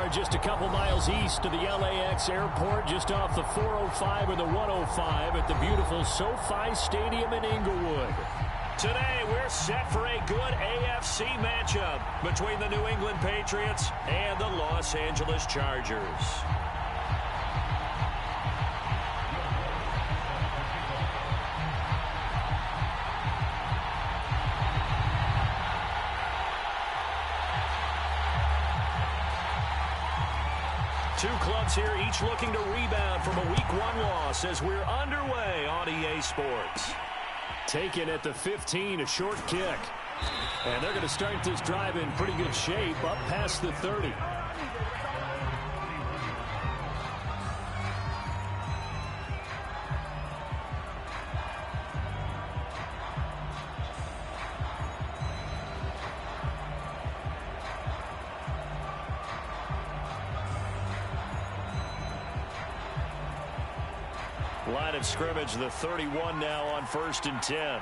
are just a couple miles east of the LAX airport, just off the 405 or the 105 at the beautiful SoFi Stadium in Inglewood. Today, we're set for a good AFC matchup between the New England Patriots and the Los Angeles Chargers. Two clubs here, each looking to rebound from a Week 1 loss as we're underway on EA Sports. Taken at the 15, a short kick. And they're going to start this drive in pretty good shape, up past the 30. Line of scrimmage, the 31 now on 1st and 10.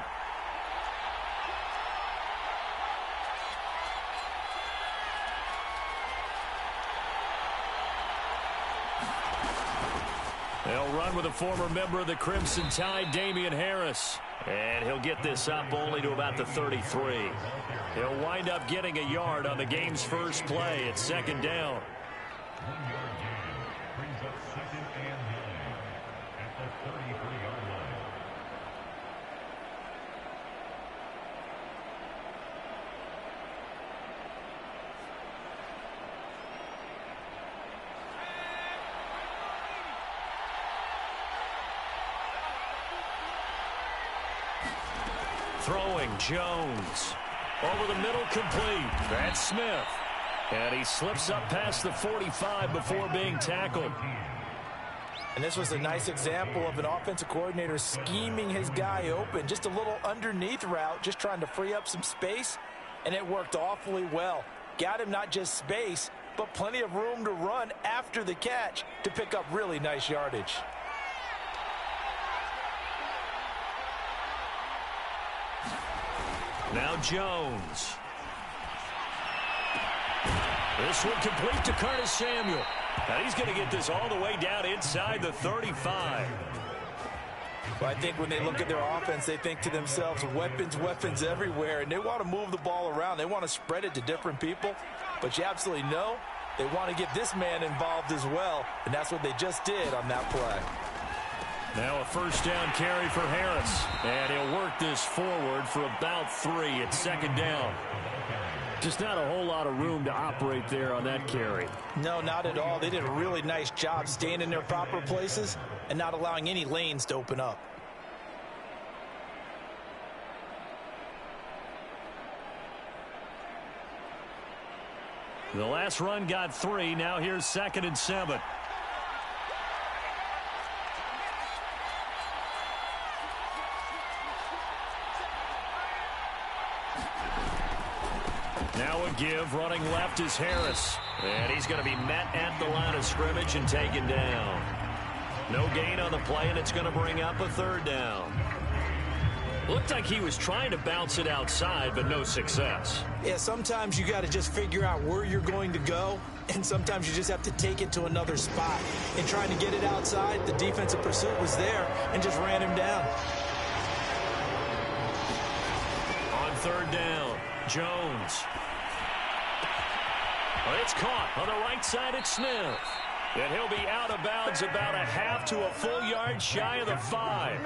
They'll run with a former member of the Crimson Tide, Damian Harris. And he'll get this up only to about the 33. He'll wind up getting a yard on the game's first play at 2nd down. Throwing, Jones. Over the middle, complete. That's Smith. And he slips up past the 45 before being tackled. And this was a nice example of an offensive coordinator scheming his guy open. Just a little underneath route, just trying to free up some space. And it worked awfully well. Got him not just space, but plenty of room to run after the catch to pick up really nice yardage. Now Jones. This one complete to Curtis Samuel. And he's going to get this all the way down inside the 35. Well, I think when they look at their offense, they think to themselves, weapons everywhere. And they want to move the ball around. They want to spread it to different people. But you absolutely know they want to get this man involved as well. And that's what they just did on that play. Now a 1st down carry for Harris. And he'll work this forward for about 3 at 2nd down. Just not a whole lot of room to operate there on that carry. No, not at all. They did a really nice job staying in their proper places and not allowing any lanes to open up. The last run got 3. Now here's 2nd and 7. Now a give, running left is Harris. And he's going to be met at the line of scrimmage and taken down. No gain on the play, and it's going to bring up a 3rd down. Looked like he was trying to bounce it outside, but no success. Yeah, sometimes you got to just figure out where you're going to go, and sometimes you just have to take it to another spot. And trying to get it outside, the defensive pursuit was there and just ran him down. On 3rd down, Jones. Well, it's caught on the right side at Smith. And he'll be out of bounds about a half to a full yard shy of the 5.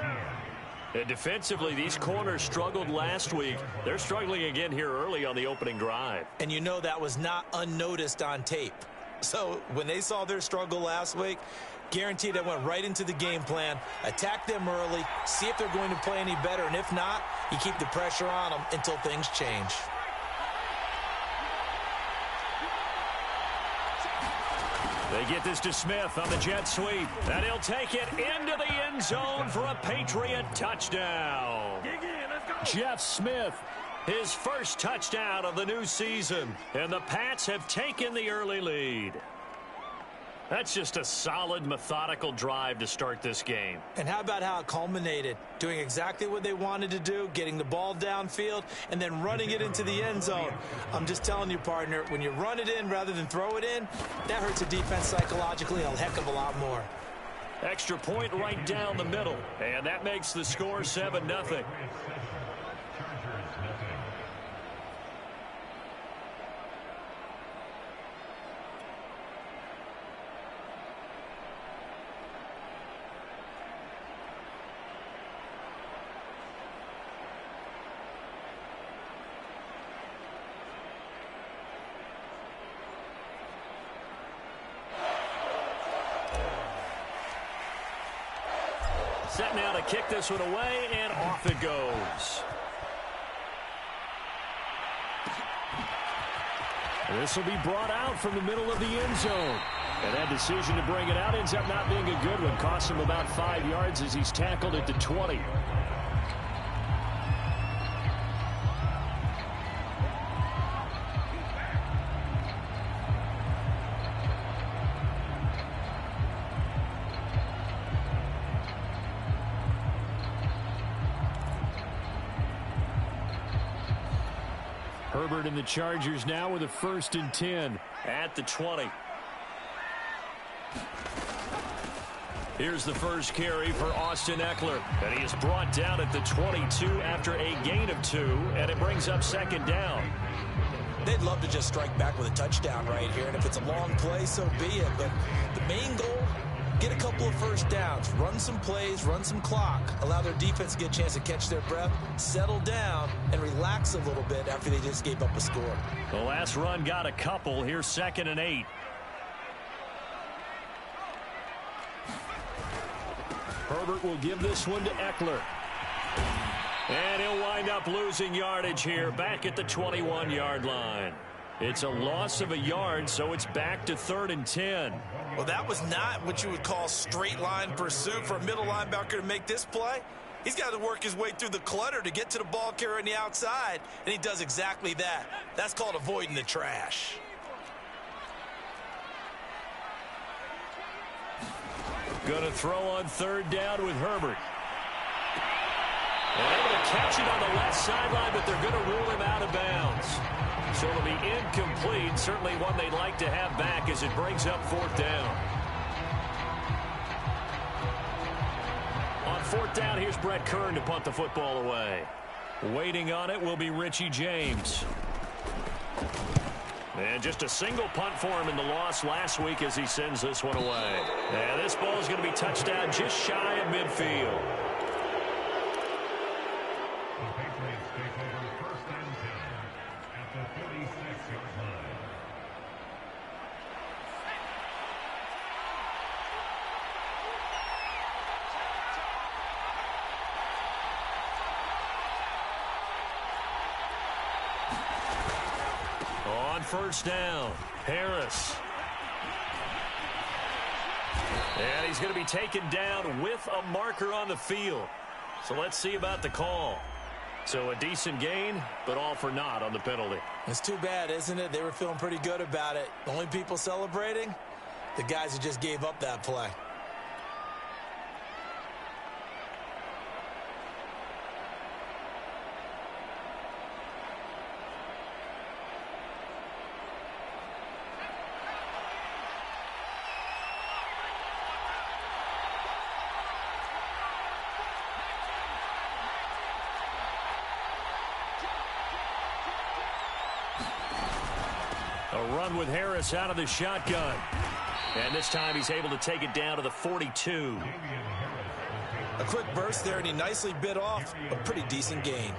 And defensively, these corners struggled last week. They're struggling again here early on the opening drive. And you know that was not unnoticed on tape. So when they saw their struggle last week, guaranteed they went right into the game plan, attack them early, see if they're going to play any better. And if not, you keep the pressure on them until things change. They get this to Smith on the jet sweep. And he'll take it into the end zone for a Patriot touchdown. Jeff Smith, his first touchdown of the new season. And the Pats have taken the early lead. That's just a solid, methodical drive to start this game. And how about how it culminated? Doing exactly what they wanted to do, getting the ball downfield, and then running it into the end zone. I'm just telling you, partner, when you run it in rather than throw it in, that hurts a defense psychologically a heck of a lot more. Extra point right down the middle. And that makes the score 7-0. Set now to kick this one away, and off it goes. This will be brought out from the middle of the end zone. And that decision to bring it out ends up not being a good one. Costs him about 5 yards as he's tackled at the 20. Herbert and the Chargers now with a 1st and 10 at the 20. Here's the first carry for Austin Ekeler. And he is brought down at the 22 after a gain of 2, and it brings up 2nd down. They'd love to just strike back with a touchdown right here, and if it's a long play, so be it. But the main goal, get a couple of first downs, run some plays, run some clock, allow their defense to get a chance to catch their breath, settle down, and relax a little bit after they just gave up a score. The last run got a couple. Here's 2nd and 8. Herbert will give this one to Ekeler. And he'll wind up losing yardage here back at the 21-yard line. It's a loss of a yard, so it's back to 3rd and 10. Well, that was not what you would call straight line pursuit for a middle linebacker to make this play. He's got to work his way through the clutter to get to the ball carrier on the outside, and he does exactly that. That's called avoiding the trash. Going to throw on 3rd down with Herbert. And able to catch it on the left sideline, but they're going to rule him out of bounds. So it'll be incomplete, certainly one they'd like to have back as it brings up 4th down. On 4th down, here's Brett Kern to punt the football away. Waiting on it will be Richie James. And just a single punt for him in the loss last week as he sends this one away. And this ball is going to be touched down just shy of midfield. On 1st down, Harris. And he's going to be taken down with a marker on the field. So let's see about the call. So a decent gain, but all for naught on the penalty. It's too bad, isn't it? They were feeling pretty good about it. The only people celebrating, the guys who just gave up that play. A run with Harris out of the shotgun. And this time he's able to take it down to the 42. A quick burst there, and he nicely bit off a pretty decent gain.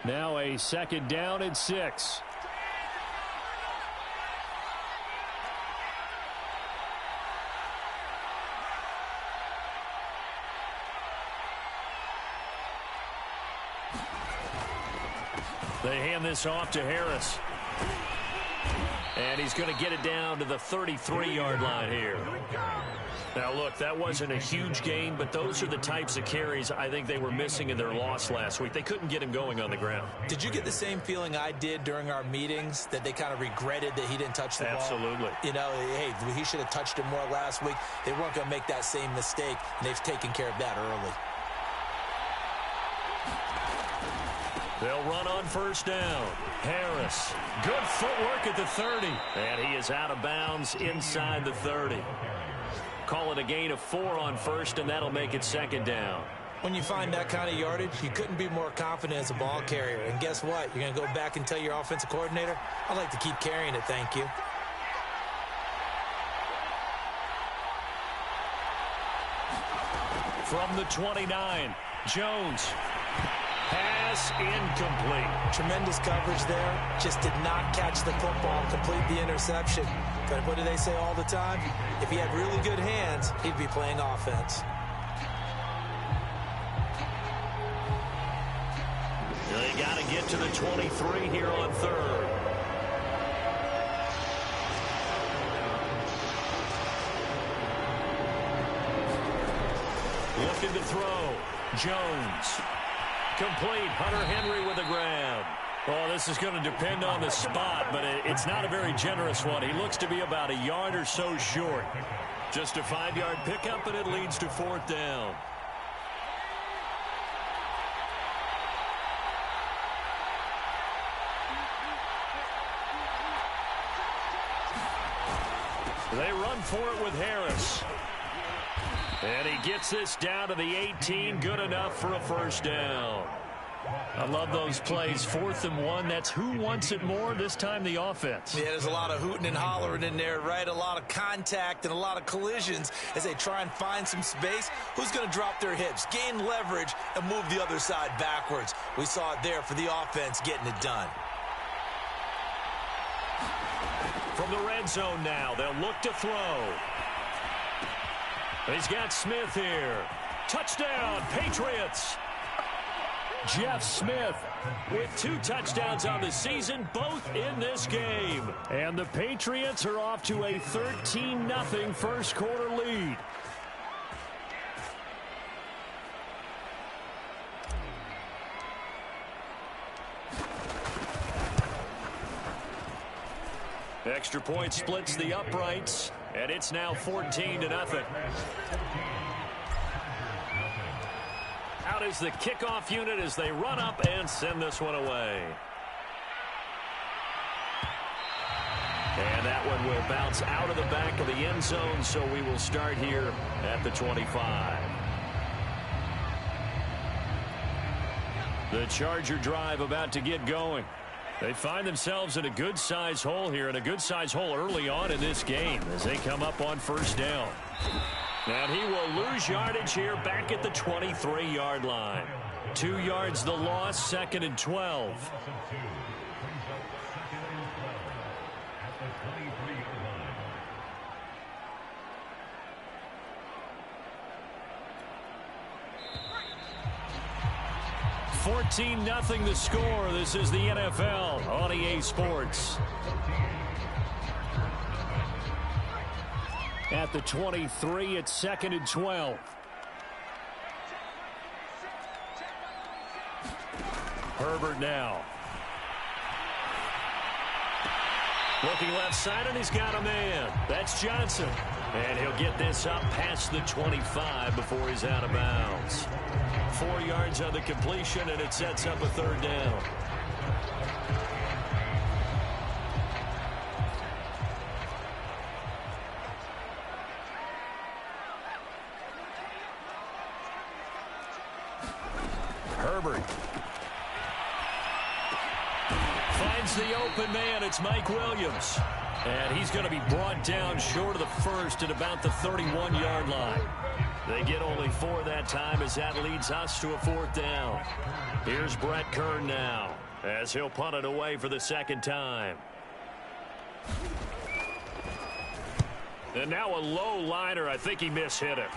Now a 2nd down and 6. They hand this off to Harris. And he's going to get it down to the 33-yard line here. Now, look, that wasn't a huge gain, but those are the types of carries I think they were missing in their loss last week. They couldn't get him going on the ground. Did you get the same feeling I did during our meetings, that they kind of regretted that he didn't touch the ball? Absolutely. You know, hey, he should have touched it more last week. They weren't going to make that same mistake, and they've taken care of that early. They'll run on first down. Harris, good footwork at the 30. And he is out of bounds inside the 30. Call it a gain of 4 on first, and that'll make it second down. When you find that kind of yardage, you couldn't be more confident as a ball carrier. And guess what? You're going to go back and tell your offensive coordinator, I'd like to keep carrying it, thank you. From the 29, Jones. Pass incomplete. Tremendous coverage there. Just did not catch the football, complete the interception. But what do they say all the time? If he had really good hands, he'd be playing offense. They got to get to the 23 here on third. Looking to throw. Jones. Complete. Hunter Henry with a grab. Well, this is going to depend on the spot, but it's not a very generous one. He looks to be about a yard or so short. Just a 5-yard pickup, and it leads to fourth down. They run for it with Harris. And he gets this down to the 18. Good enough for a first down. I love those plays. 4th and 1. That's who wants it more, this time the offense. Yeah, there's a lot of hooting and hollering in there, right? A lot of contact and a lot of collisions as they try and find some space. Who's going to drop their hips, gain leverage, and move the other side backwards? We saw it there for the offense getting it done. From the red zone now, they'll look to throw. He's got Smith here. Touchdown, Patriots. Jeff Smith with 2 touchdowns on the season, both in this game. And the Patriots are off to a 13-0 first quarter lead. Extra point splits the uprights, and it's now 14-0. Out is the kickoff unit as they run up and send this one away. And that one will bounce out of the back of the end zone, so we will start here at the 25. The Charger drive about to get going. They find themselves in a good-sized hole here, and a good-sized hole early on in this game as they come up on first down. And he will lose yardage here back at the 23-yard line. 2 yards the loss, 2nd and 12. $14-0 the score. This is the NFL on EA Sports. At the 23, it's 2nd and 12. Herbert now. Looking left side, and he's got a man. That's Johnson. And he'll get this up past the 25 before he's out of bounds. 4 yards on the completion, and it sets up a third down. Herbert finds the open man. It's Mike Williams. And he's going to be brought down short of the first at about the 31-yard line. They get only 4 that time as that leads us to a fourth down. Here's Brett Kern now as he'll punt it away for the second time. And now a low liner. I think he mishit it.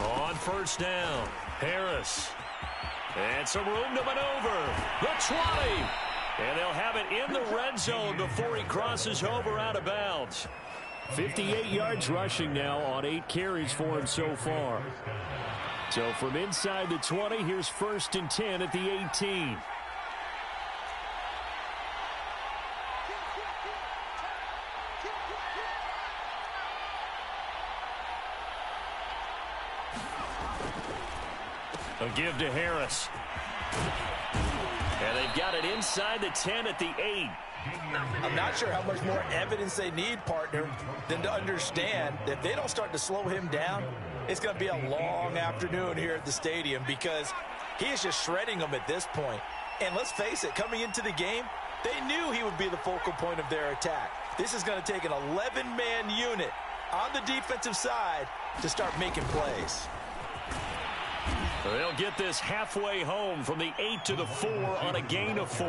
On first down, Harris. And some room to maneuver. The 20. And they'll have it in the red zone before he crosses over out of bounds. 58 yards rushing now on 8 carries for him so far. So from inside the 20, here's 1st and 10 at the 18. A give to Harris. And they've got it inside the 10 at the 8. I'm not sure how much more evidence they need, partner, than to understand that if they don't start to slow him down, it's going to be a long afternoon here at the stadium because he is just shredding them at this point. And let's face it, coming into the game, they knew he would be the focal point of their attack. This is going to take an 11-man unit on the defensive side to start making plays. They'll get this halfway home from the 8 to the 4 on a gain of 4.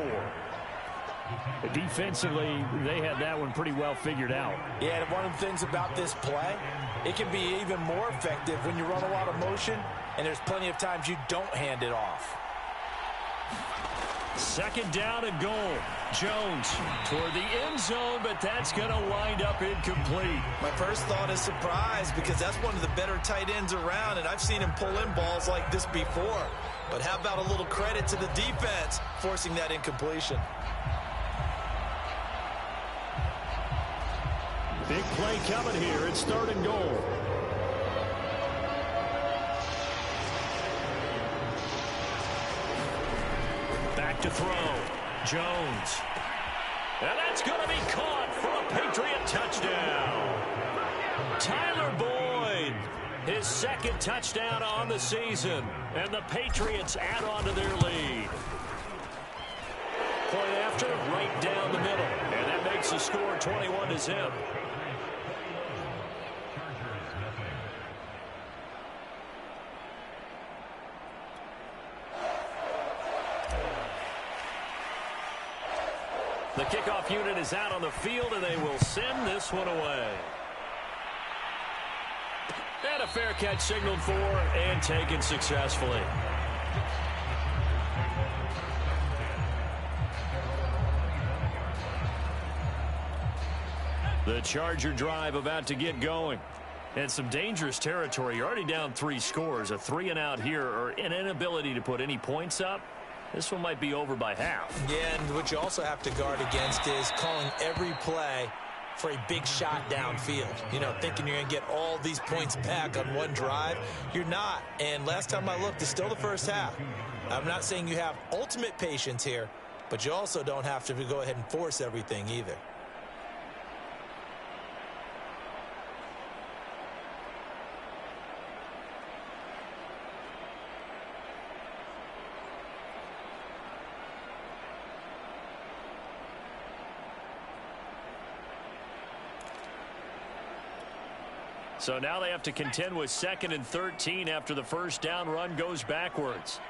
Defensively, they had that one pretty well figured out. Yeah, and one of the things about this play, it can be even more effective when you run a lot of motion, and there's plenty of times you don't hand it off. 2nd down and goal. Jones toward the end zone, but that's going to wind up incomplete. My first thought is surprise because that's one of the better tight ends around, and I've seen him pull in balls like this before. But how about a little credit to the defense forcing that incompletion? Big play coming here. It's 3rd and goal. Back to throw. Jones. And that's going to be caught for a Patriot touchdown. Tyler Boyd, his 2nd touchdown on the season. And the Patriots add on to their lead. Point after, right down the middle. And that makes the score 21-0. The kickoff unit is out on the field, and they will send this one away. And a fair catch signaled for and taken successfully. The Charger drive about to get going. And some dangerous territory. You're already down 3 scores. A 3-and-out here, or an inability to put any points up. This one might be over by half. Yeah, and what you also have to guard against is calling every play for a big shot downfield. You know, thinking you're going to get all these points back on one drive. You're not. And last time I looked, it's still the first half. I'm not saying you have ultimate patience here, but you also don't have to go ahead and force everything either. So now they have to contend with 2nd and 13 after the first down run goes backwards.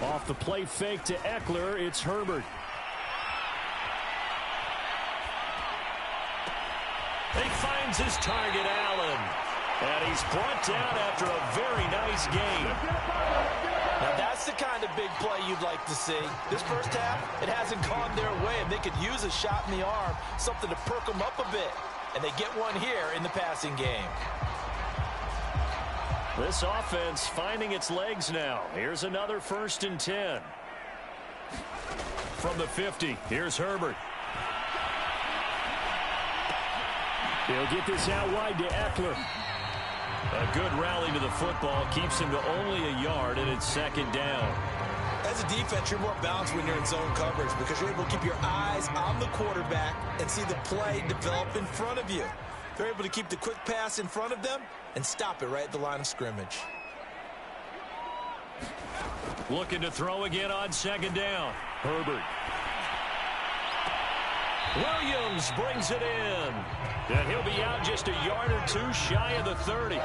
Off the play fake to Eckler, it's Herbert. He finds his target, Allen. And he's brought down after a very nice game. Now that's the kind of big play you'd like to see. This first half, it hasn't gone their way, and they could use a shot in the arm, something to perk them up a bit. And they get one here in the passing game. This offense finding its legs now. Here's another 1st and 10. From the 50, here's Herbert. They'll get this out wide to Eckler. A good rally to the football keeps him to only a yard, and it's 2nd down. As a defense, you're more balanced when you're in zone coverage because you're able to keep your eyes on the quarterback and see the play develop in front of you. They're able to keep the quick pass in front of them and stop it right at the line of scrimmage. Looking to throw again on 2nd down. Herbert. Williams brings it in. And he'll be out just a yard or 2 shy of the 30.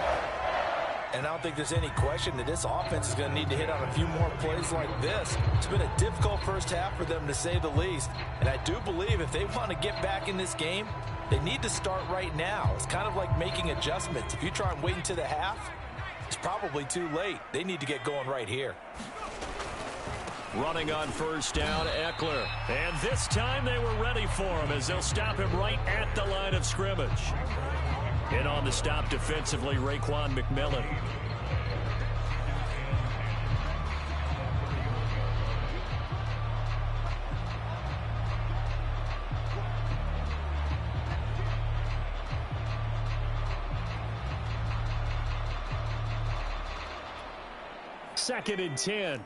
And I don't think there's any question that this offense is going to need to hit on a few more plays like this. It's been a difficult first half for them, to say the least. And I do believe if they want to get back in this game, they need to start right now. It's kind of like making adjustments. If you try and wait until the half, it's probably too late. They need to get going right here. Running on first down, Eckler. And this time they were ready for him as they'll stop him right at the line of scrimmage. In on the stop defensively, Raekwon McMillan. Second and 10.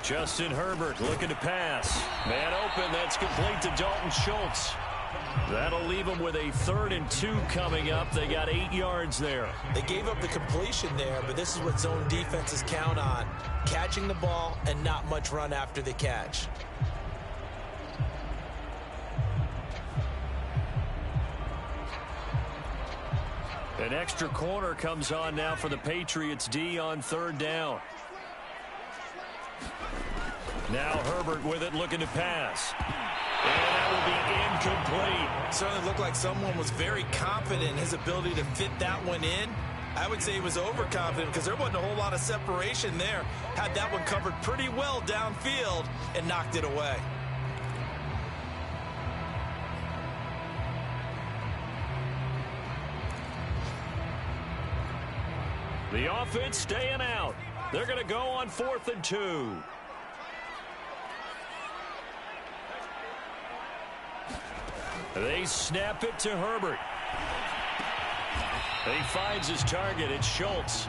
Justin Herbert looking to pass. Man open, that's complete to Dalton Schultz. That'll leave them with a 3rd and 2 coming up. They got 8 yards there. They gave up the completion there, but this is what zone defenses count on. Catching the ball and not much run after the catch. An extra corner comes on now for the Patriots D on 3rd down. Now Herbert with it, looking to pass. And that will be incomplete. Certainly looked like someone was very confident in his ability to fit that one in. I would say he was overconfident because there wasn't a whole lot of separation there. Had that one covered pretty well downfield and knocked it away. The offense staying out. They're going to go on 4th and 2. They snap it to Herbert. He finds his target. It's Schultz.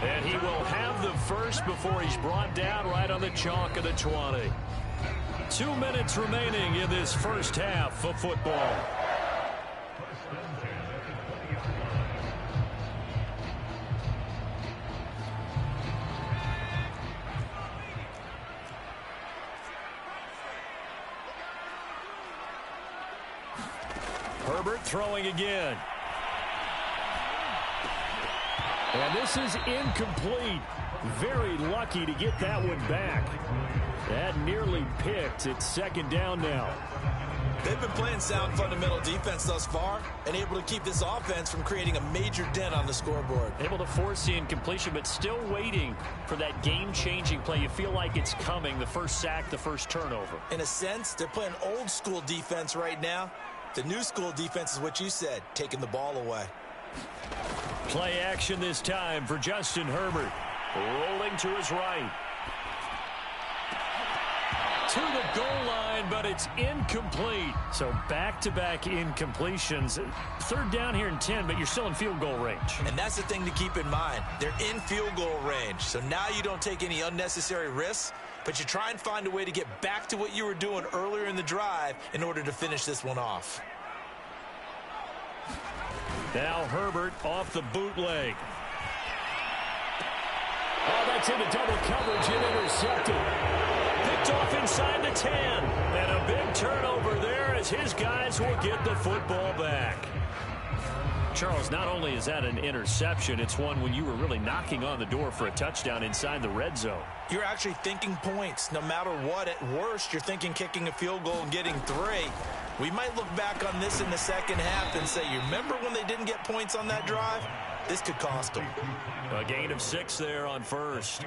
And he will have the first before he's brought down right on the chalk of the 20. 2 minutes remaining in this first half of football. Herbert throwing again. And this is incomplete. Very lucky to get that one back. That nearly picked. It's 2nd down now. They've been playing sound fundamental defense thus far and able to keep this offense from creating a major dent on the scoreboard. Able to force the incompletion, but still waiting for that game-changing play. You feel like it's coming, the first sack, the first turnover. In a sense, they're playing old school defense right now. The new school defense is what you said, taking the ball away. Play action this time for Justin Herbert. Rolling to his right. To the goal line, but it's incomplete. So back-to-back incompletions. 3rd down here and 10, but you're still in field goal range. And that's the thing to keep in mind. They're in field goal range. So now you don't take any unnecessary risks, but you try and find a way to get back to what you were doing earlier in the drive in order to finish this one off. Now Herbert off the bootleg. Oh, that's into double coverage and intercepted. Picked off inside the 10. And a big turnover there as his guys will get the football back. Charles, not only is that an interception, it's one when you were really knocking on the door for a touchdown inside the red zone. You're actually thinking points no matter what. At worst, you're thinking kicking a field goal and getting 3. We might look back on this in the second half and say, you remember when they didn't get points on that drive? This could cost them. A gain of 6 there on first.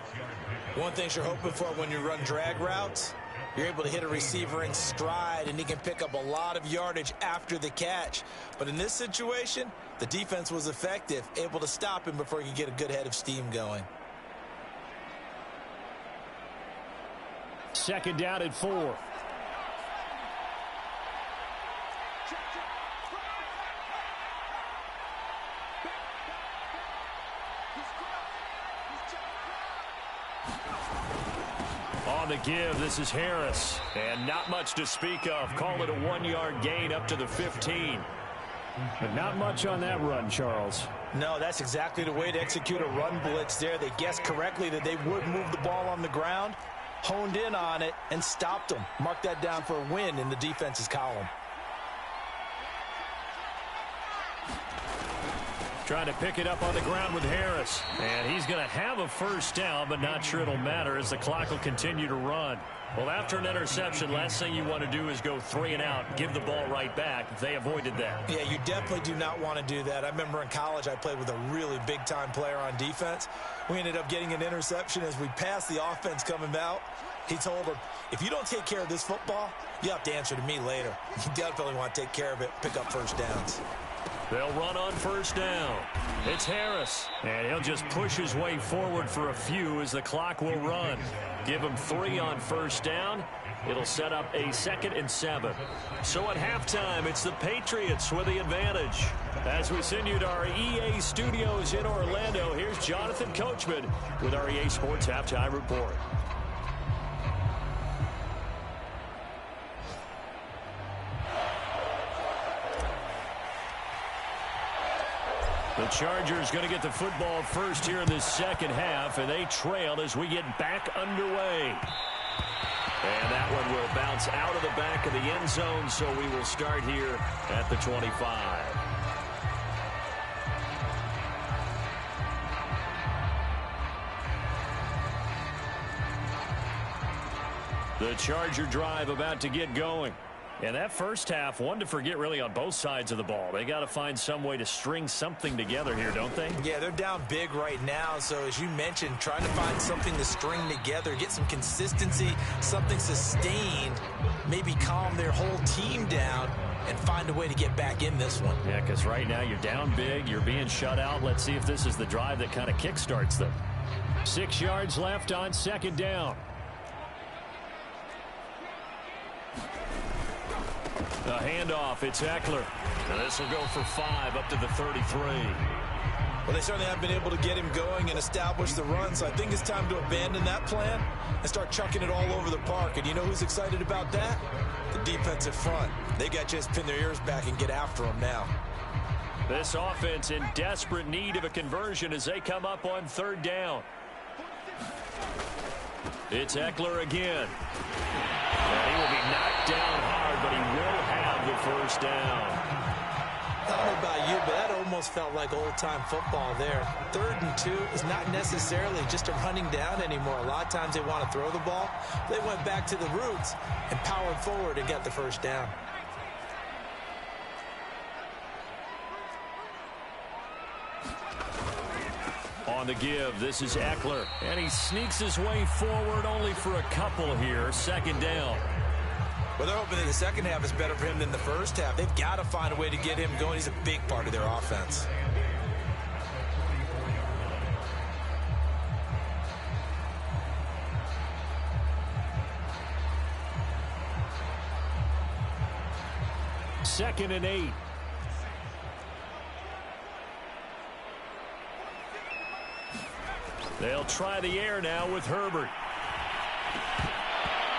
One thing you're hoping for when you run drag routes, you're able to hit a receiver in stride, and he can pick up a lot of yardage after the catch. But in this situation, the defense was effective, able to stop him before he could get a good head of steam going. 2nd down and 4. On the give, this is Harris. And not much to speak of. Call it a 1-yard gain up to the 15. But not much on that run, Charles. No, that's exactly the way to execute a run blitz there. They guessed correctly that they would move the ball on the ground, honed in on it, and stopped them. Mark that down for a win in the defense's column. Trying to pick it up on the ground with Harris. And he's going to have a first down, but not sure it'll matter as the clock will continue to run. Well, after an interception, last thing you want to do is go 3 and out, give the ball right back. They avoided that. Yeah, you definitely do not want to do that. I remember in college I played with a really big-time player on defense. We ended up getting an interception as we passed the offense coming out. He told him, if you don't take care of this football, you have to answer to me later. You definitely want to take care of it, pick up first downs. They'll run on first down. It's Harris, and he'll just push his way forward for a few as the clock will run. Give him 3 on first down. It'll set up a 2nd and 7. So at halftime, it's the Patriots with the advantage. As we send you to our EA studios in Orlando, here's Jonathan Coachman with our EA Sports Halftime Report. The Chargers going to get the football first here in this second half, and they trail as we get back underway. And that one will bounce out of the back of the end zone, so we will start here at the 25. The Charger drive about to get going. And that first half, one to forget really on both sides of the ball. They got to find some way to string something together here, don't they? Yeah, they're down big right now. So as you mentioned, trying to find something to string together, get some consistency, something sustained, maybe calm their whole team down and find a way to get back in this one. Yeah, because right now you're down big, you're being shut out. Let's see if this is the drive that kind of kickstarts them. 6 yards left on 2nd down. A handoff, it's Eckler. And this will go for 5 up to the 33. Well, they certainly haven't been able to get him going and establish the run, so I think it's time to abandon that plan and start chucking it all over the park. And you know who's excited about that? The defensive front. They got to just pin their ears back and get after him now. This offense in desperate need of a conversion as they come up on 3rd down. It's Eckler again. And he will be knocked down hard, but he will have the first down. I don't know about you, but that almost felt like old-time football there. 3rd and 2 is not necessarily just a running down anymore. A lot of times they want to throw the ball. They went back to the roots and powered forward and got the first down. On the give, this is Eckler. And he sneaks his way forward only for a couple here. 2nd down. Well, they're hoping that the second half is better for him than the first half. They've got to find a way to get him going. He's a big part of their offense. Second and 8. They'll try the air now with Herbert.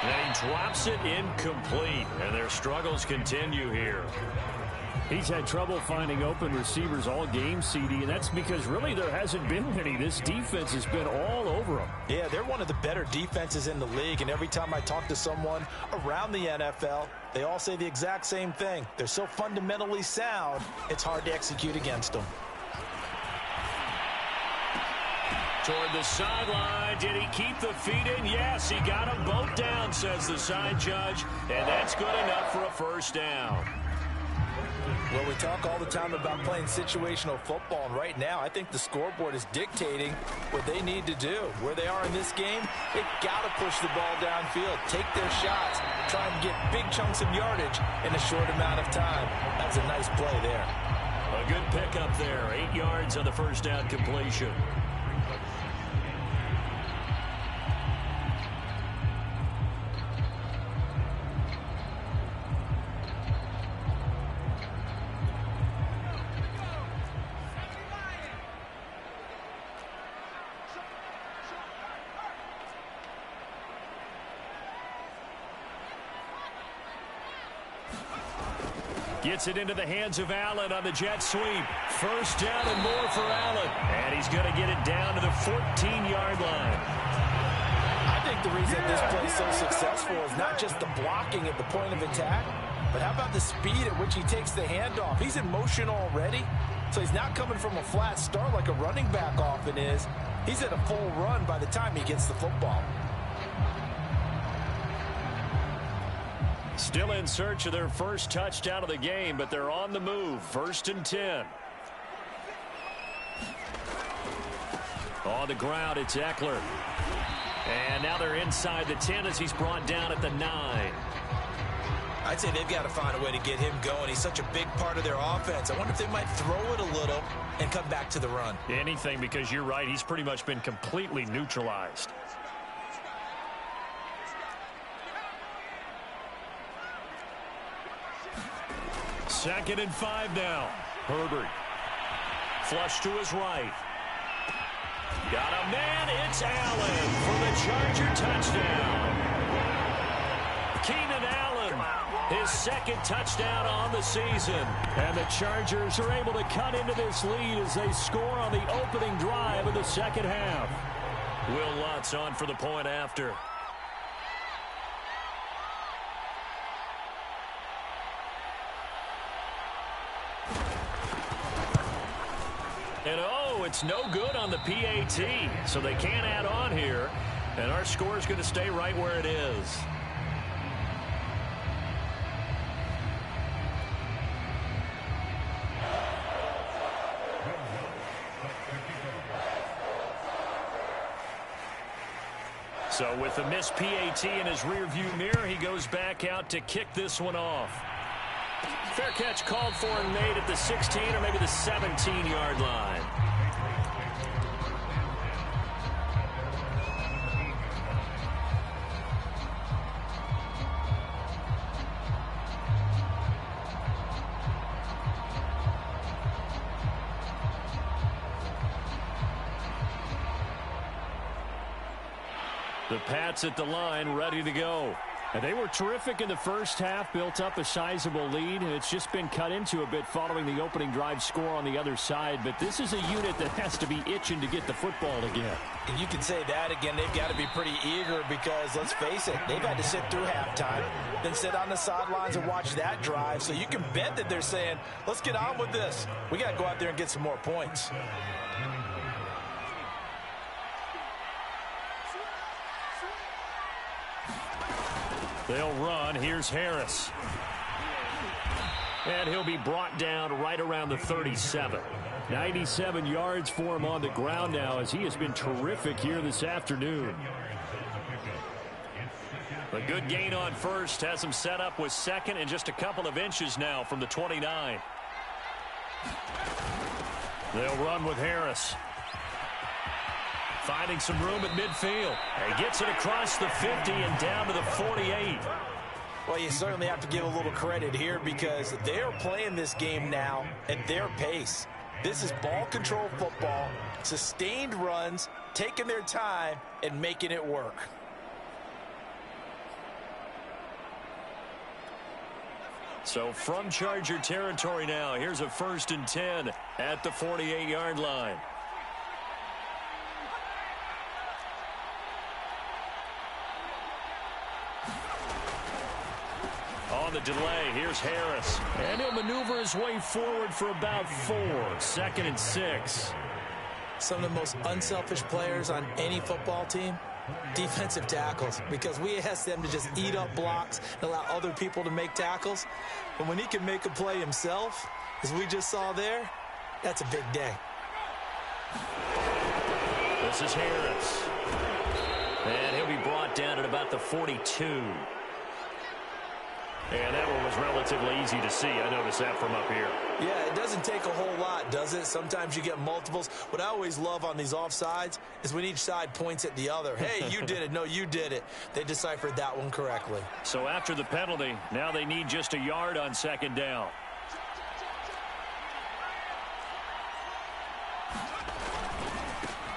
And he drops it incomplete. And their struggles continue here. He's had trouble finding open receivers all game, CD, and that's because really there hasn't been any. This defense has been all over them. Yeah, they're one of the better defenses in the league, and every time I talk to someone around the NFL, they all say the exact same thing. They're so fundamentally sound, it's hard to execute against them. Toward the sideline. Did he keep the feet in? Yes, he got them both down, says the side judge. And that's good enough for a first down. Well, we talk all the time about playing situational football, and right now I think the scoreboard is dictating what they need to do. Where they are in this game, they've got to push the ball downfield, take their shots, try and get big chunks of yardage in a short amount of time. That's a nice play there. A good pickup there. 8 yards on the first down completion. Gets it into the hands of Allen on the jet sweep. First down and more for Allen. And he's going to get it down to the 14-yard line. I think the reason this play is so successful is not just the blocking at the point of attack, but how about the speed at which he takes the handoff? He's in motion already. So he's not coming from a flat start like a running back often is. He's at a full run by the time he gets the football. Still in search of their first touchdown of the game, but they're on the move. 1st and 10. On the ground, it's Eckler. And now they're inside the 10 as he's brought down at the 9. I'd say they've got to find a way to get him going. He's such a big part of their offense. I wonder if they might throw it a little and come back to the run. Anything, because you're right. He's pretty much been completely neutralized. Second and 5 now. Herbert. Flush to his right. Got a man. It's Allen for the Charger touchdown. Keenan Allen, his second touchdown on the season. And the Chargers are able to cut into this lead as they score on the opening drive of the second half. Will Lutz on for the point after. And oh, it's no good on the PAT, so they can't add on here. And our score is going to stay right where it is. So with the missed PAT in his rearview mirror, he goes back out to kick this one off. Fair catch called for and made at the 16 or maybe the 17-yard line. The Pats at the line, ready to go. And they were terrific in the first half, built up a sizable lead, and it's just been cut into a bit following the opening drive score on the other side. But this is a unit that has to be itching to get the football again. And you can say that again. They've got to be pretty eager because, let's face it, they've had to sit through halftime, then sit on the sidelines and watch that drive. So you can bet that they're saying, let's get on with this. We got to go out there and get some more points. They'll run. Here's Harris. And he'll be brought down right around the 37. 97 yards for him on the ground now as he has been terrific here this afternoon. A good gain on first. Has him set up with second and just a couple of inches now from the 29. They'll run with Harris. Finding some room at midfield. He gets it across the 50 and down to the 48. Well, you certainly have to give a little credit here because they're playing this game now at their pace. This is ball control football, sustained runs, taking their time and making it work. So from Charger territory now, here's a 1st and 10 at the 48-yard line. On the delay, here's Harris. And he'll maneuver his way forward for about 4. 2nd and 6. Some of the most unselfish players on any football team, defensive tackles, because we ask them to just eat up blocks and allow other people to make tackles. But when he can make a play himself, as we just saw there, that's a big day. This is Harris. And he'll be brought down at about the 42. And that one was relatively easy to see. I noticed that from up here. Yeah, it doesn't take a whole lot, does it? Sometimes you get multiples. What I always love on these offsides is when each side points at the other. Hey, you did it. No, you did it. They deciphered that one correctly. So after the penalty, now they need just a yard on 2nd down.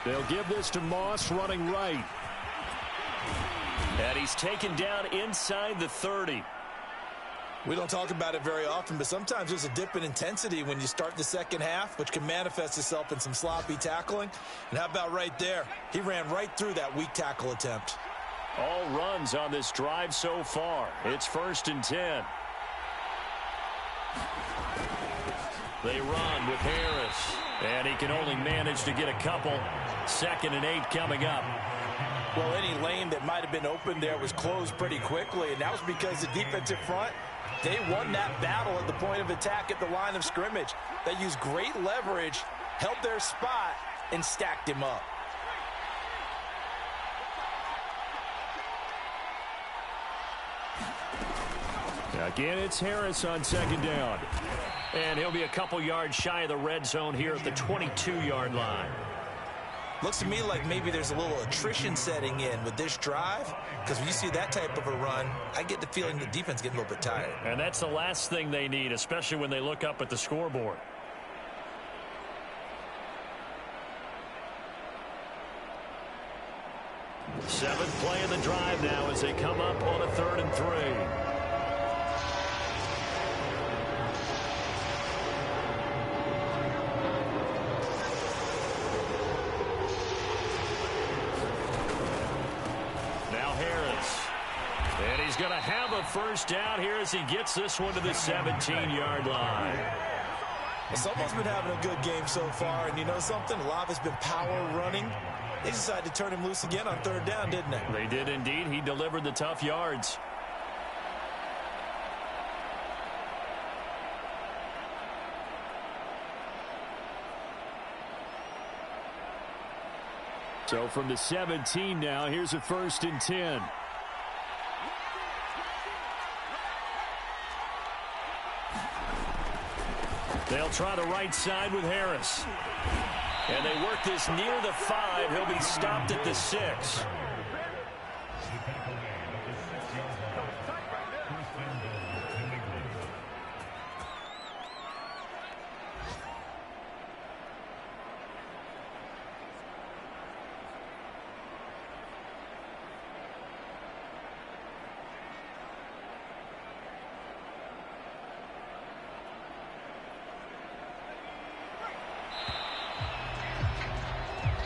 They'll give this to Moss running right. And he's taken down inside the 30. We don't talk about it very often, but sometimes there's a dip in intensity when you start the second half, which can manifest itself in some sloppy tackling. And how about right there? He ran right through that weak tackle attempt. All runs on this drive so far. It's 1st and 10. They run with Harris. And he can only manage to get a couple. 2nd and 8 coming up. Well, any lane that might have been open there was closed pretty quickly, and that was because the defensive front, they won that battle at the point of attack at the line of scrimmage. They used great leverage, held their spot, and stacked him up. Again, it's Harris on 2nd down. And he'll be a couple yards shy of the red zone here at the 22-yard line. Looks to me like maybe there's a little attrition setting in with this drive, because when you see that type of a run, I get the feeling the defense getting a little bit tired. And that's the last thing they need, especially when they look up at the scoreboard. Seventh play of the drive now as they come up on a 3rd and 3. And he's going to have a first down here as he gets this one to the 17-yard line. Well, someone's been having a good game so far, and you know something? A lot has been power running. They decided to turn him loose again on 3rd down, didn't they? They did indeed. He delivered the tough yards. So from the 17 now, here's a 1st and 10. They'll try the right side with Harris. And they work this near the 5. He'll be stopped at the 6.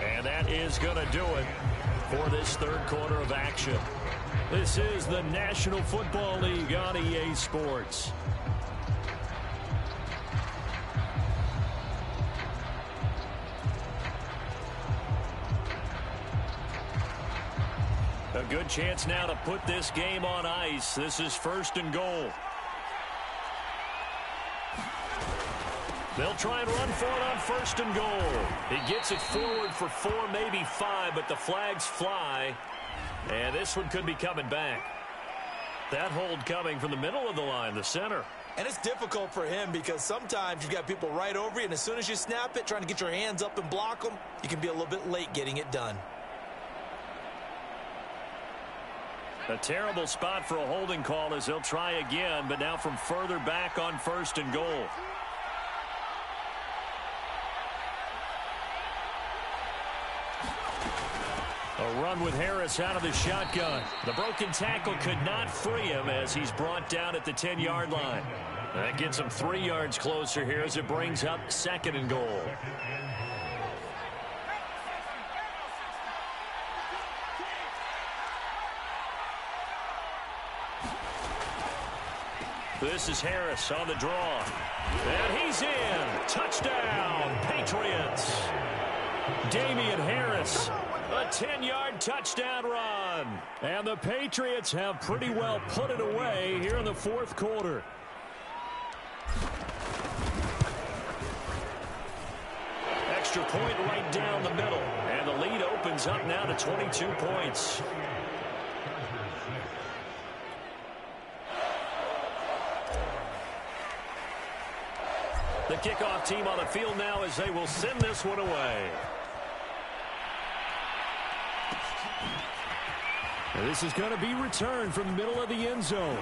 And that is going to do it for this 3rd quarter of action. This is the National Football League on EA Sports. A good chance now to put this game on ice. This is 1st and goal. They'll try and run for it on 1st and goal. He gets it forward for 4, maybe 5, but the flags fly. And this one could be coming back. That hold coming from the middle of the line, the center. And it's difficult for him because sometimes you've got people right over you, and as soon as you snap it, trying to get your hands up and block them, you can be a little bit late getting it done. A terrible spot for a holding call as they'll try again, but now from further back on 1st and goal. A run with Harris out of the shotgun. The broken tackle could not free him as he's brought down at the 10-yard line. That gets him 3 yards closer here as it brings up 2nd and goal. This is Harris on the draw. And he's in. Touchdown, Patriots. Damian Harris. A 10-yard touchdown run. And the Patriots have pretty well put it away here in the 4th quarter. Extra point right down the middle. And the lead opens up now to 22 points. The kickoff team on the field now as they will send this one away. And this is going to be returned from the middle of the end zone.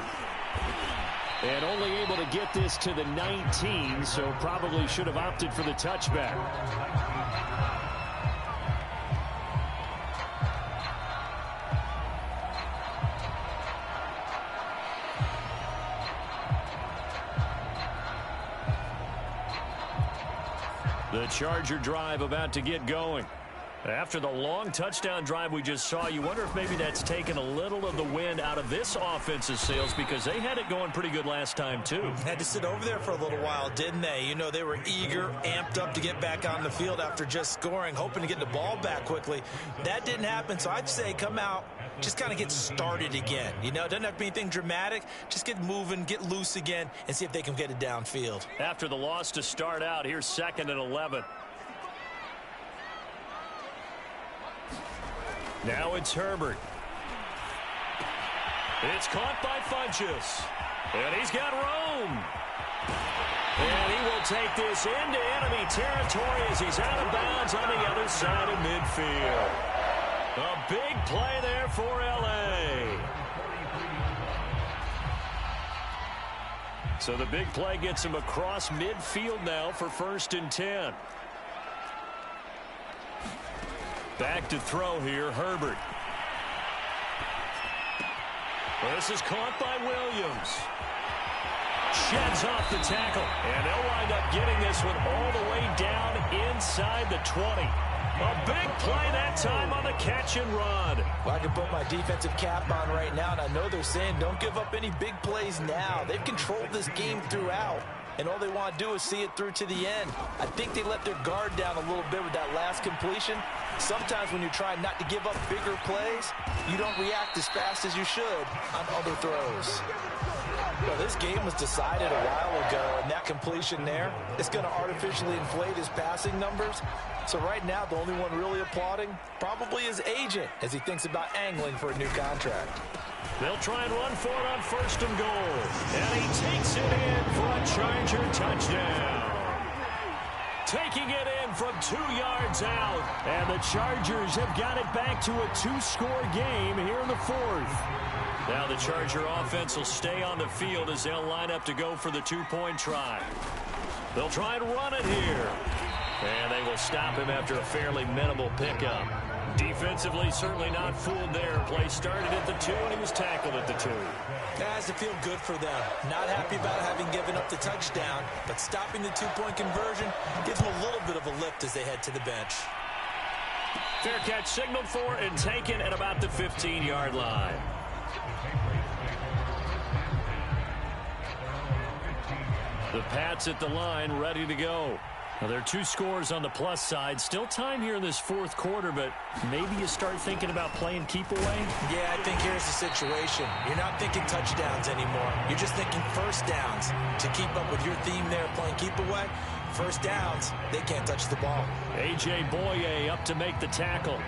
And only able to get this to the 19, so probably should have opted for the touchback. The Charger drive about to get going. After the long touchdown drive we just saw, you wonder if maybe that's taken a little of the wind out of this offense's sails because they had it going pretty good last time too. Had to sit over there for a little while, didn't they? You know, they were eager, amped up to get back on the field after just scoring, hoping to get the ball back quickly. That didn't happen, so I'd say come out, just kind of get started again. You know, it doesn't have to be anything dramatic. Just get moving, get loose again, and see if they can get it downfield. After the loss to start out, here's 2nd and 11. Now it's Herbert. It's caught by Funchess. And he's got room. And he will take this into enemy territory as he's out of bounds on the other side of midfield. A big play there for L.A. So the big play gets him across midfield now for 1st and 10. Back to throw here, Herbert. This is caught by Williams. Sheds off the tackle. And they'll wind up getting this one all the way down inside the 20. A big play that time on the catch and run. Well, I can put my defensive cap on right now, and I know they're saying don't give up any big plays now. They've controlled this game throughout, and all they want to do is see it through to the end. I think they let their guard down a little bit with that last completion. Sometimes when you're trying not to give up bigger plays, you don't react as fast as you should on other throws. Well, this game was decided a while ago, and that completion there is going to artificially inflate his passing numbers. So right now, the only one really applauding probably his agent as he thinks about angling for a new contract. They'll try and run for it on 1st and goal. And he takes it in for a Charger touchdown. Taking it in from 2 yards out. And the Chargers have got it back to a 2-score game here in the 4th. Now the Charger offense will stay on the field as they'll line up to go for the 2-point try. They'll try and run it here. And they will stop him after a fairly minimal pickup. Defensively, certainly not fooled there. Play started at the 2, and he was tackled at the 2. That has to feel good for them. Not happy about having given up the touchdown, but stopping the 2-point conversion gives them a little bit of a lift as they head to the bench. Fair catch signaled for and taken at about the 15-yard line. The Pats at the line, ready to go. Now, there are 2 scores on the plus side. Still time here in this 4th quarter, but maybe you start thinking about playing keep away? Yeah, I think here's the situation. You're not thinking touchdowns anymore. You're just thinking first downs. To keep up with your theme there, playing keep away, first downs, they can't touch the ball. A.J. Boye up to make the tackle.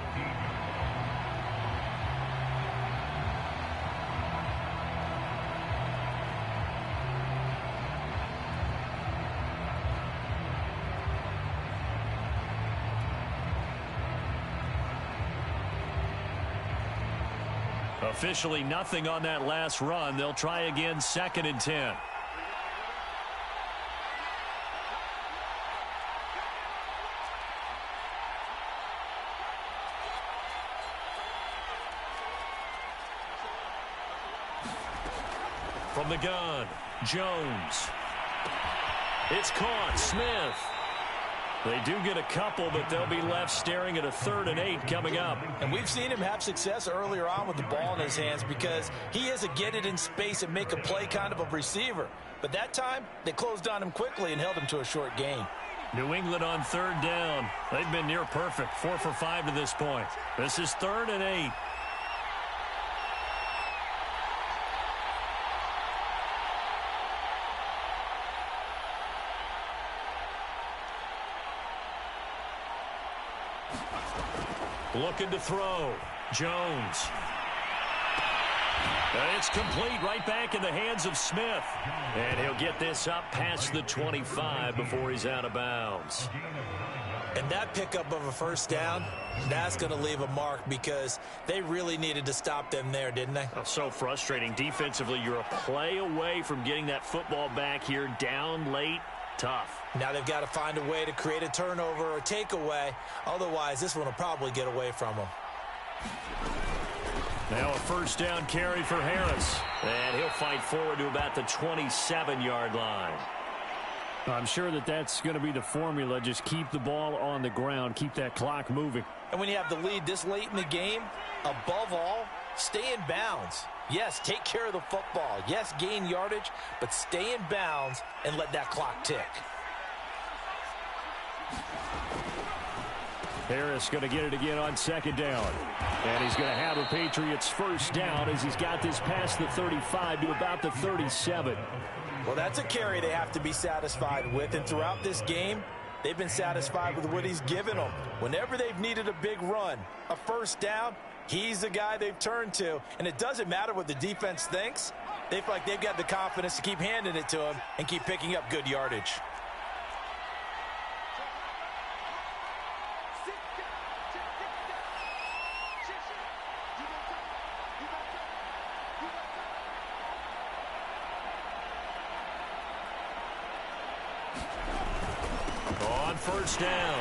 Officially nothing on that last run. They'll try again 2nd and 10. From the gun, Jones. It's caught, Smith. They do get a couple, but they'll be left staring at a 3rd and 8 coming up. And we've seen him have success earlier on with the ball in his hands because he is a get it in space and make a play kind of a receiver. But that time, they closed on him quickly and held him to a short gain. New England on 3rd down. They've been near perfect, 4 for 5 to this point. This is 3rd and 8. Looking to throw. Jones. And it's complete right back in the hands of Smith. And he'll get this up past the 25 before he's out of bounds. And that pickup of a first down, that's going to leave a mark because they really needed to stop them there, didn't they? Oh, so frustrating. Defensively, you're a play away from getting that football back here down late. Tough. Now they've got to find a way to create a turnover or takeaway. Otherwise, this one will probably get away from them. Now a first down carry for Harris. And he'll fight forward to about the 27-yard line. I'm sure that that's going to be the formula. Just keep the ball on the ground. Keep that clock moving. And when you have the lead this late in the game, above all, stay in bounds. Yes, take care of the football. Yes, gain yardage, but stay in bounds and let that clock tick. Harris going to get it again on second down. And he's going to have a Patriots first down as he's got this past the 35 to about the 37. Well, that's a carry they have to be satisfied with. And throughout this game, they've been satisfied with what he's given them. Whenever they've needed a big run, a first down, he's the guy they've turned to. And it doesn't matter what the defense thinks. They feel like they've got the confidence to keep handing it to him and keep picking up good yardage. First down.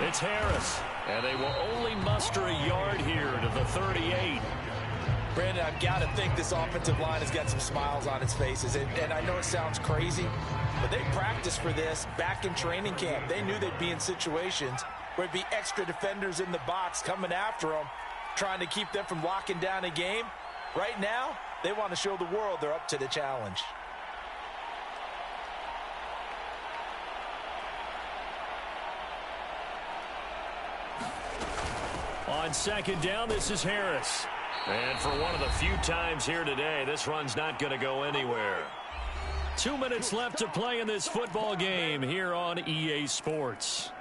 It's Harris. And they will only muster a yard here to the 38. Brandon, I've got to think this offensive line has got some smiles on its faces. And I know it sounds crazy, but they practiced for this back in training camp. They knew they'd be in situations where it'd be extra defenders in the box coming after them, trying to keep them from locking down a game. Right now, they want to show the world they're up to the challenge. On second down, this is Harris. And for one of the few times here today, this run's not going to go anywhere. 2 minutes left to play in this football game here on EA Sports.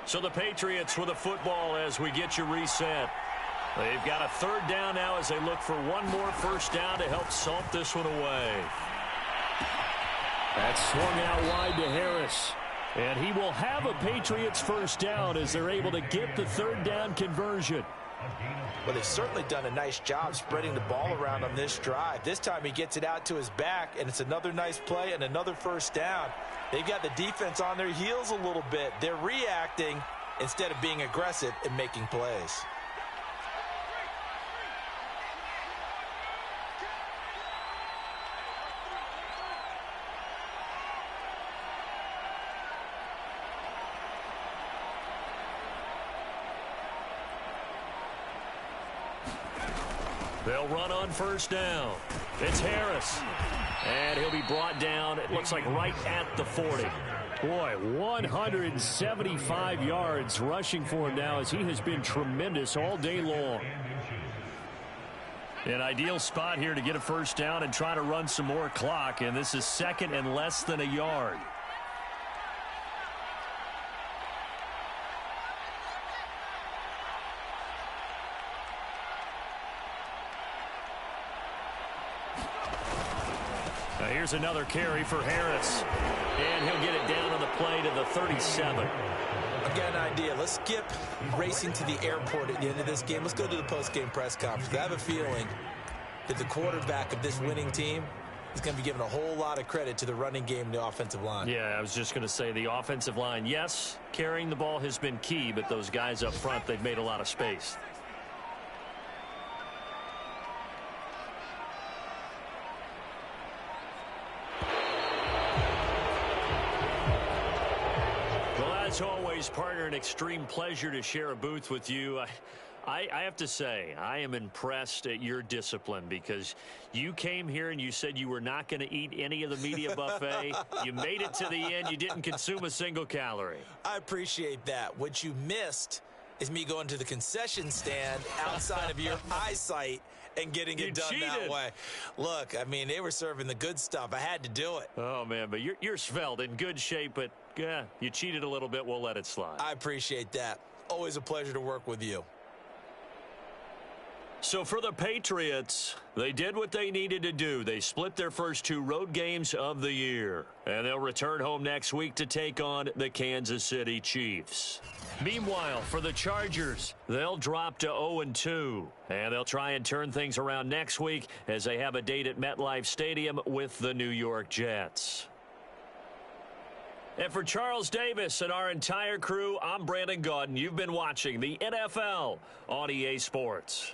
So the Patriots with a football as we get you reset. They've got a third down now as they look for one more first down to help salt this one away. That's swung out wide to Harris. And he will have a Patriots first down as they're able to get the third down conversion. Well, they've certainly done a nice job spreading the ball around on this drive. This time he gets it out to his back, and it's another nice play and another first down. They've got the defense on their heels a little bit. They're reacting instead of being aggressive and making plays. They'll run on first down. It's Harris. And he'll be brought down, it looks like right at the 40. Boy, 175 yards rushing for him now as he has been tremendous all day long. An ideal spot here to get a first down and try to run some more clock. And this is second and less than a yard. Here's another carry for Harris. And he'll get it down on the play to the 37. I've got an idea. Let's skip racing to the airport at the end of this game. Let's go to the post-game press conference. I have a feeling that the quarterback of this winning team is going to be given a whole lot of credit to the running game and the offensive line. Yeah, I was just going to say the offensive line, yes, carrying the ball has been key, but those guys up front, they've made a lot of space. As always, partner, an extreme pleasure to share a booth with you. I have to say, I am impressed at your discipline because you came here and you said you were not going to eat any of the media buffet. You made it to the end. You didn't consume a single calorie. I appreciate that. What you missed is me going to the concession stand outside of your eyesight and getting it done that way. Look, I mean, they were serving the good stuff. I had to do it. Oh, man, but you're svelte, in good shape, but you cheated a little bit. We'll let it slide. I appreciate that. Always a pleasure to work with you. So for the Patriots, they did what they needed to do. They split their first two road games of the year. And they'll return home next week to take on the Kansas City Chiefs. Meanwhile, for the Chargers, they'll drop to 0-2. And they'll try and turn things around next week as they have a date at MetLife Stadium with the New York Jets. And for Charles Davis and our entire crew, I'm Brandon Gaudin. You've been watching the NFL on EA Sports.